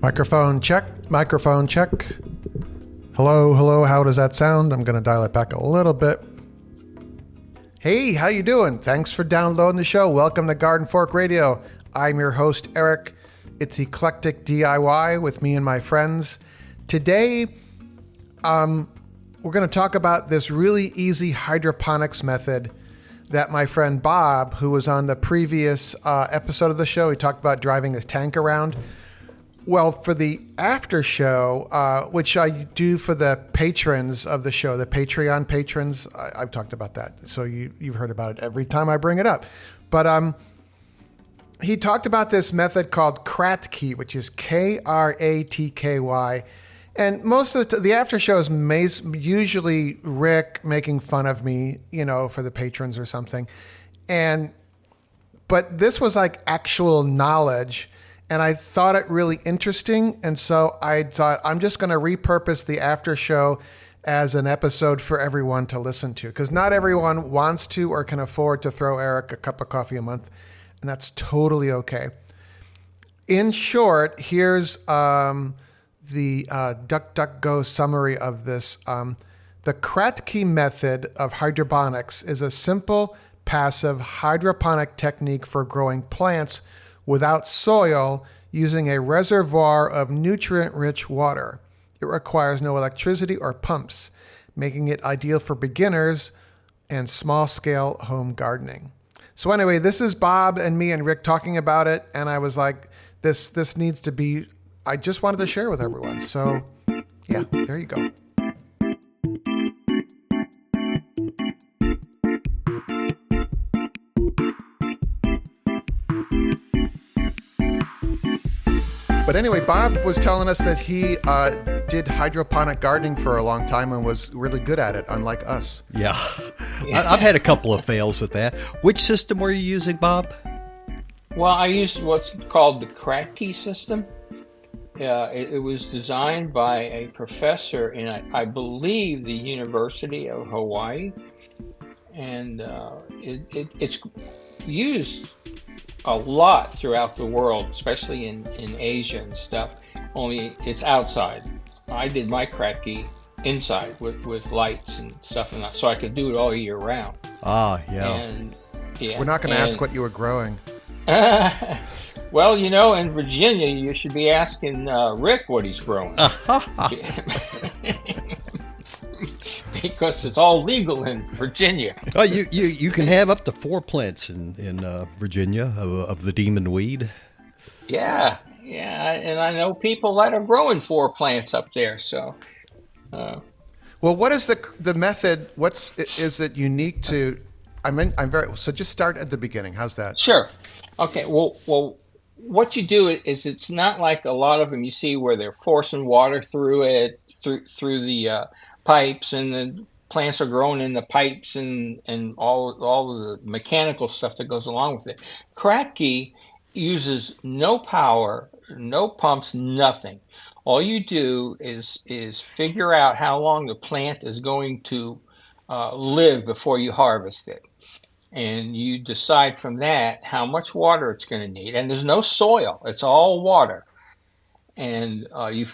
Microphone check, microphone check. Hello, hello, how does that sound? I'm going to dial it back a little bit. Hey, how you doing? Thanks for downloading the show. Welcome to Garden Fork Radio. I'm your host, Eric. It's Eclectic DIY with me and my friends. Today, we're going to talk about this really easy hydroponics method that my friend Bob, who was on the previous episode of the show, he talked about driving his tank around. Well, for the after show, which I do for the patrons of the show, the Patreon patrons, I've talked about that. So you've heard about it every time I bring it up. But he talked about this method called Kratky, which is Kratky. And most of the after show is usually Rick making fun of me, for the patrons or something. But this was like actual knowledge. And I thought it really interesting. And so I thought I'm just going to repurpose the after show as an episode for everyone to listen to. Because not everyone wants to or can afford to throw Eric a cup of coffee a month. And that's totally okay. In short, here's the DuckDuckGo summary of this. The Kratky method of hydroponics is a simple, passive hydroponic technique for growing plants without soil using a reservoir of nutrient-rich water. It requires no electricity or pumps, making it ideal for beginners and small-scale home gardening. So anyway, this is Bob and me and Rick talking about it, and I was like, this needs to be, I just wanted to share with everyone. So yeah, there you go. But anyway, Bob was telling us that he did hydroponic gardening for a long time and was really good at it, unlike us. Yeah. I've had a couple of fails with that. Which system were you using, Bob? Well, I used what's called the Kratky system. It was designed by a professor in, I believe, the University of Hawaii. And it's used a lot throughout the world, especially in Asia and stuff, only it's outside. I did my Kratky inside with lights and stuff, and so I could do it all year round. Ah, yeah. And, yeah. We're not going to ask what you were growing. Well, in Virginia, you should be asking Rick what he's growing. Because it's all legal in Virginia. Oh, you can have up to 4 plants in Virginia of the demon weed. Yeah, and I know people that are growing 4 plants up there. So, well, what is the method? Is it unique to? So just start at the beginning. How's that? Sure. Okay. Well, what you do is it's not like a lot of them you see where they're forcing water through the pipes, and the plants are growing in the pipes and all of the mechanical stuff that goes along with it. Kratky uses no power, no pumps, nothing. All you do is figure out how long the plant is going to live before you harvest it. And you decide from that how much water it's going to need. And there's no soil. It's all water. And you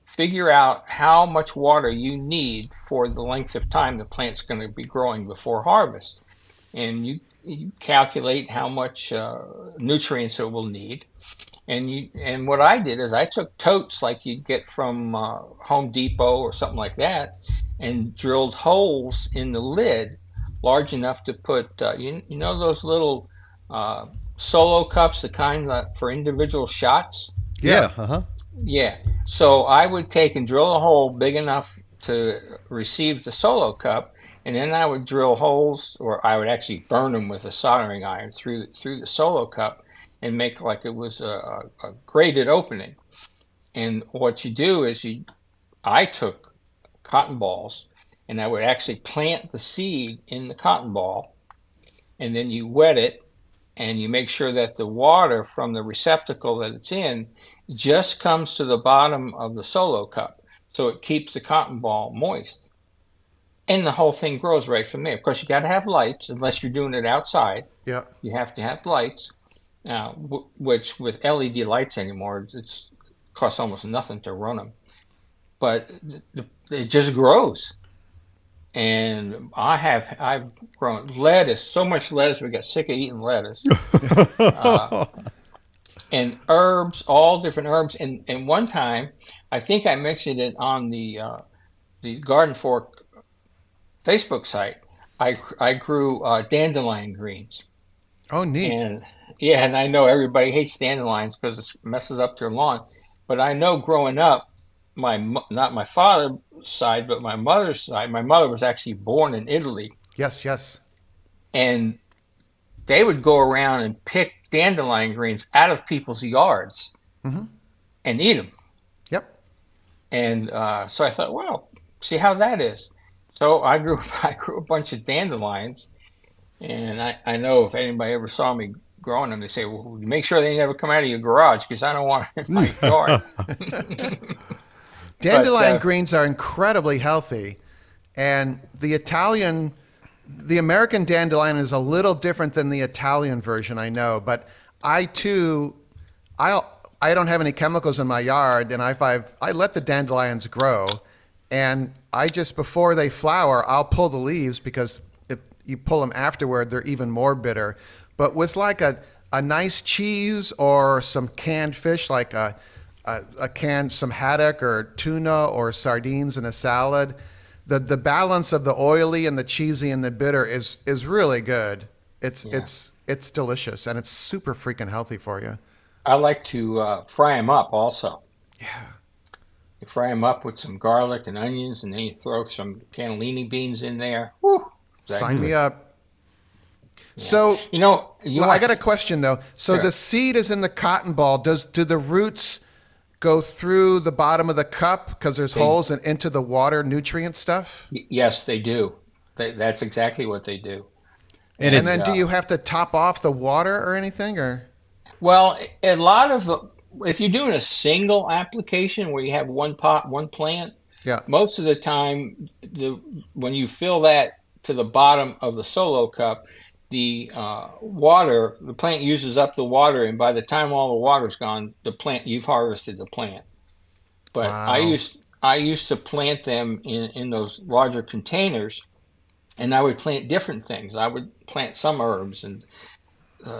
figure out how much water you need for the length of time the plant's going to be growing before harvest. And you calculate how much nutrients it will need. And what I did is I took totes like you'd get from Home Depot or something like that, and drilled holes in the lid large enough to put, those little solo cups, the kind for individual shots? Yeah. Uh-huh. Yeah. So I would take and drill a hole big enough to receive the solo cup, and then I would drill holes, or I would actually burn them with a soldering iron through the solo cup and make like it was a graded opening. And what you do is I took cotton balls, and I would actually plant the seed in the cotton ball, and then you wet it, and you make sure that the water from the receptacle that it's in just comes to the bottom of the solo cup, so it keeps the cotton ball moist. And the whole thing grows right from there. Of course, you got to have lights, unless you're doing it outside. Yeah. You have to have lights, which with LED lights anymore, it's costs almost nothing to run them, but it just grows. And I've grown lettuce, so much lettuce we got sick of eating lettuce. And herbs, all different herbs. And one time, I think I mentioned it on the Garden Fork Facebook site. I grew dandelion greens, Oh, neat. and yeah, and I know everybody hates dandelions because it messes up their lawn. But I know growing up, not my father's side, but my mother's side. My mother was actually born in Italy, Yes, yes. and they would go around and pick dandelion greens out of people's yards Hmm. and eat them. Yep. And so I thought, well, see how that is. So I grew I grew a bunch of dandelions, and I know if anybody ever saw me growing them, they say, well, make sure they never come out of your garage because I don't want it in my yard. But Dandelion greens are incredibly healthy, and the American dandelion is a little different than the Italian version, I know, but I too, I I don't have any chemicals in my yard, and I let the dandelions grow, and I just before they flower, I'll pull the leaves because if you pull them afterward, they're even more bitter. But with like a nice cheese or some canned fish, like a canned some haddock or tuna or sardines in a salad, the balance of the oily and the cheesy and the bitter is really good. It's delicious and it's super freaking healthy for you. I like to fry them up also. Yeah. You fry them up with some garlic and onions, and then you throw some cannellini beans in there. Woo! That Sign me good. up. Yeah. So, You well, I want, got a question though. So sure. the seed is in the cotton ball. Do the roots go through the bottom of the cup because there's They, holes and into the water nutrient stuff? yes, they do. That's exactly what they do. And And it's And then do you have to top off the water or anything or? well, a lot of if you're doing a single application where you have one pot, one plant, Yeah. most of the time, when you fill that to the bottom of the solo cup, the plant uses up the water, and by the time all the water's gone, you've harvested the plant. But Wow. I used to plant them in those larger containers, and I would plant different things. I would plant some herbs and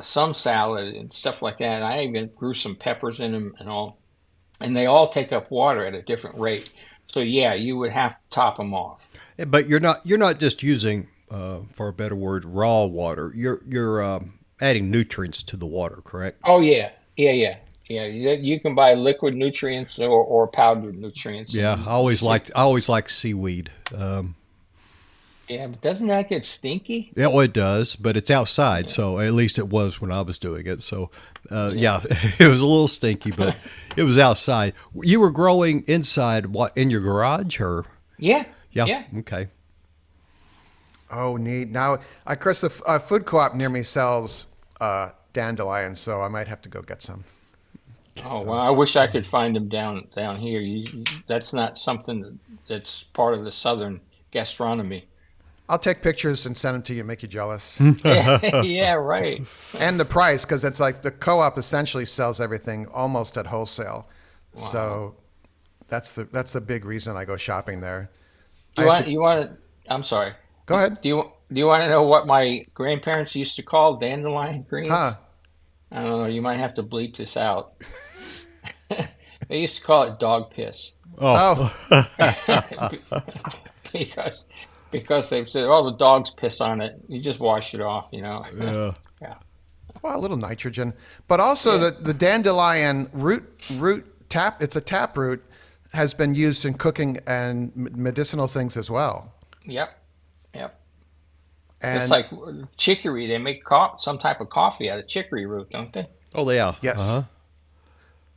some salad and stuff like that. And I even grew some peppers in them and all, and they all take up water at a different rate. So yeah, you would have to top them off. but you're not just using, for a better word, raw water. You're adding nutrients to the water, correct? Oh yeah, yeah. You can buy liquid nutrients or powdered nutrients, and Yeah, you just hit. I always like seaweed. Yeah, but doesn't that get stinky? Yeah, well, it does, but it's outside, so at least it was when I was doing it. So, Yeah, yeah, it was a little stinky, but it was outside. You were growing inside, what, in your garage, or? yeah, Yeah, yeah. okay. Oh, neat. Now, of course, the food co-op near me sells dandelions, so I might have to go get some. Oh well, So I wish I could find them down here. That's not something that's part of the southern gastronomy. I'll take pictures and send them to you, make you jealous. Yeah, yeah, right. And the price, because it's like the co-op essentially sells everything almost at wholesale. Wow. So that's the big reason I go shopping there. I You have want to you want to? I'm sorry. go ahead. Do you want to know what my grandparents used to call dandelion Huh? greens? I don't know. You might have to bleep this out. They used to call it dog piss Oh, Oh, because they said, "Oh, the dogs piss on it. You just wash it off," yeah. Yeah, well, a little nitrogen, but also yeah, the dandelion root tap. It's a tap root has been used in cooking and medicinal things as well. yep, yep. Just And like chicory, they make some type of coffee out of chicory root, don't they? Oh, yeah. yes, Uh-huh.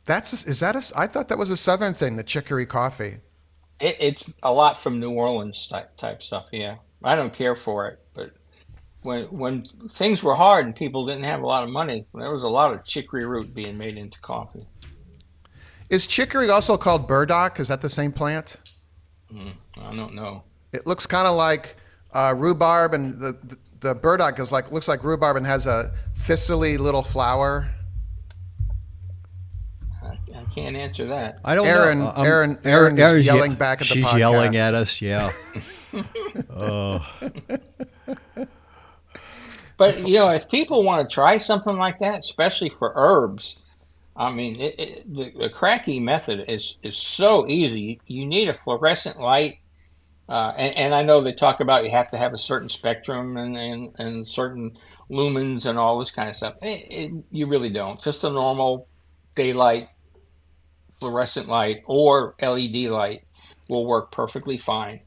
is that I thought that was a southern thing, the chicory coffee. It's a lot from New Orleans type stuff. Yeah, I don't care for it, but when things were hard and people didn't have a lot of money, there was a lot of chicory root being made into coffee. Is chicory also called burdock? Is that the same plant? I don't know. It looks kind of like rhubarb, and the burdock is like looks like rhubarb and has a thistly little flower. I can't answer that. I don't Aaron, know. Aaron is Aaron's yelling back at the she's podcast. yelling at us. Yeah. But if people want to try something like that, especially for herbs, I mean, the Kratky method is so easy. You need a fluorescent light, and I know they talk about you have to have a certain spectrum and certain lumens and all this kind of stuff. You really don't. Just a normal daylight fluorescent light or LED light will work perfectly fine.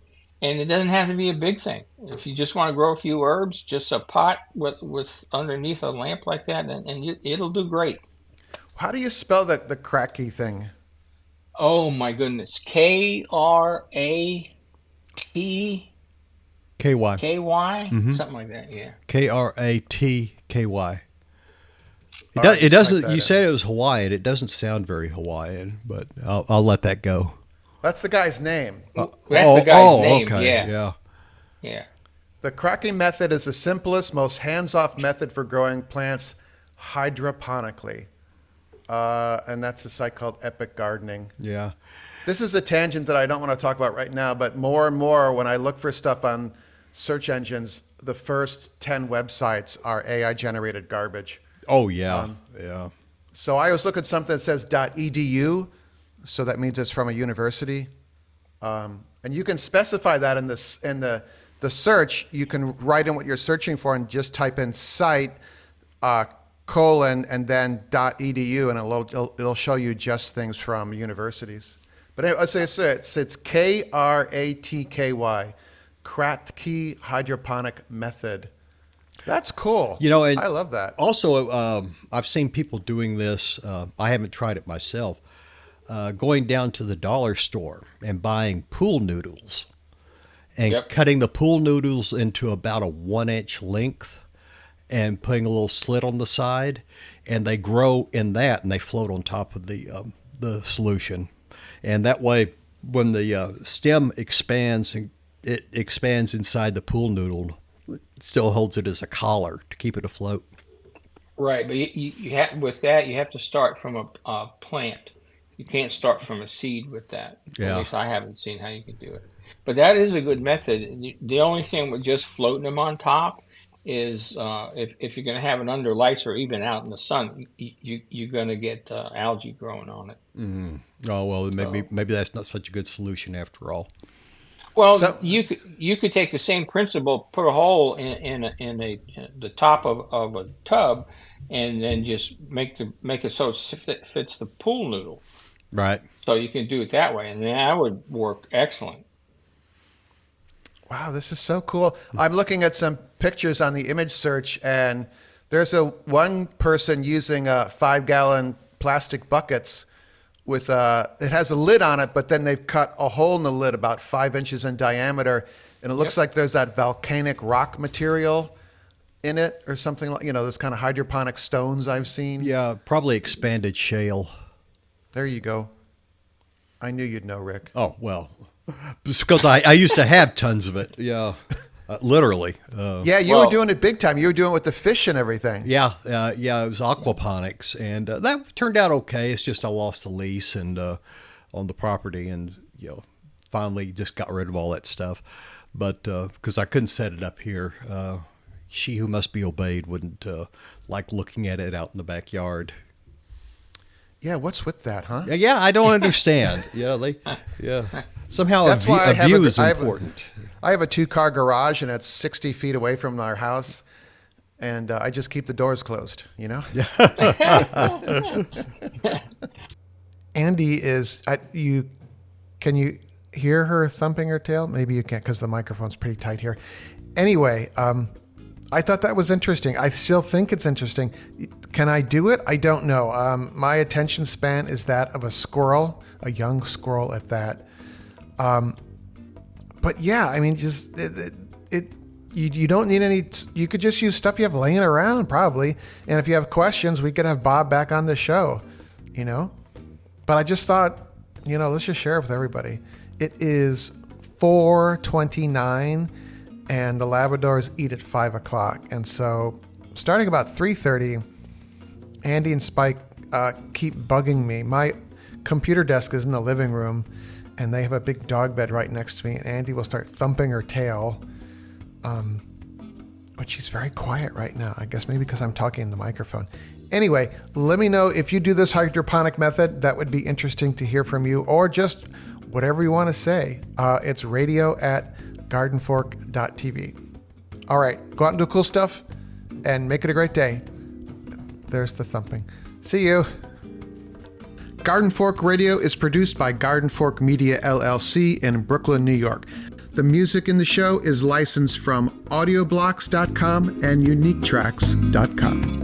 And it doesn't have to be a big thing. If you just want to grow a few herbs, just a pot with underneath a lamp like that, it'll do great. How do you spell the Kratky thing? Oh my goodness. Kratky, KY. something like that, yeah. Kratky. All right, It doesn't. type that You in. said it was Hawaiian. It doesn't sound very Hawaiian, but I'll let that go. That's the guy's name. That's the guy's name, okay. yeah. The Kratky method is the simplest, most hands-off method for growing plants hydroponically. And that's a site called Epic Gardening. Yeah. This is a tangent that I don't want to talk about right now, but more and more when I look for stuff on search engines, the first 10 websites are AI-generated garbage. Oh yeah. Yeah. So I always look at something that says .edu, so that means it's from a university. And you can specify that in the search. You can write in what you're searching for and just type in site, colon, and then .edu, and it'll show you just things from universities. But anyway, it's Kratky, Kratky hydroponic method. That's cool. And I love that. Also, I've seen people doing this. I haven't tried it myself. Going down to the dollar store and buying pool noodles and cutting the pool noodles into about a 1-inch length and putting a little slit on the side, and they grow in that and they float on top of the solution. And that way, when the stem expands, it expands inside the pool noodle. It still holds it as a collar to keep it afloat. Right, but with that, you have to start from a plant. You can't start from a seed with that. Yeah. At least I haven't seen how you can do it. But that is a good method. The only thing with just floating them on top is if you're going to have it under lights or even out in the sun, you're going to get algae growing on it. Mm. Oh well, maybe that's not such a good solution after all. Well, you could take the same principle, put a hole in the top of a tub, and then just make it so it fits the pool noodle. Right. So you can do it that way, and that would work excellent. Wow, this is so cool. I'm looking at some pictures on the image search, and there's one person using 5-gallon plastic buckets with it has a lid on it, but then they've cut a hole in the lid about 5 inches in diameter, and it looks like there's that volcanic rock material in it or something like, those kind of hydroponic stones I've seen. Yeah, probably expanded shale. There you go. I knew you'd know, Rick. Oh, well, because I used to have tons of it. Yeah, literally. Yeah, you were doing it big time. You were doing it with the fish and everything. Yeah, it was aquaponics, and that turned out okay. It's just I lost the lease and on the property, and finally just got rid of all that stuff. But because I couldn't set it up here, she who must be obeyed wouldn't like looking at it out in the backyard. Yeah, what's with that, huh? Yeah, I don't understand. Somehow That's why a view is important. I have a 2-car garage, and it's 60 feet away from our house, and I just keep the doors closed, Andy is, can you hear her thumping her tail? Maybe you can't because the microphone's pretty tight here. Anyway, I thought that was interesting. I still think it's interesting. Can I do it? I don't know. My attention span is that of a squirrel, a young squirrel at that. But yeah, I mean, just you don't need any. You could just use stuff you have laying around, probably. And if you have questions, we could have Bob back on the show. But I just thought, let's just share it with everybody. It is 4:29. And the Labradors eat at 5 o'clock. And so starting about 3:30, Andy and Spike keep bugging me. My computer desk is in the living room, and they have a big dog bed right next to me, and Andy will start thumping her tail. But she's very quiet right now. I guess maybe because I'm talking in the microphone. Anyway, let me know if you do this hydroponic method. That would be interesting to hear from you, or just whatever you want to say. It's radio@gardenfork.tv. All right, go out and do cool stuff and make it a great day. There's the thumping. See you. Garden Fork Radio is produced by Garden Fork Media LLC in Brooklyn, New York. The music in the show is licensed from audioblocks.com and uniquetracks.com.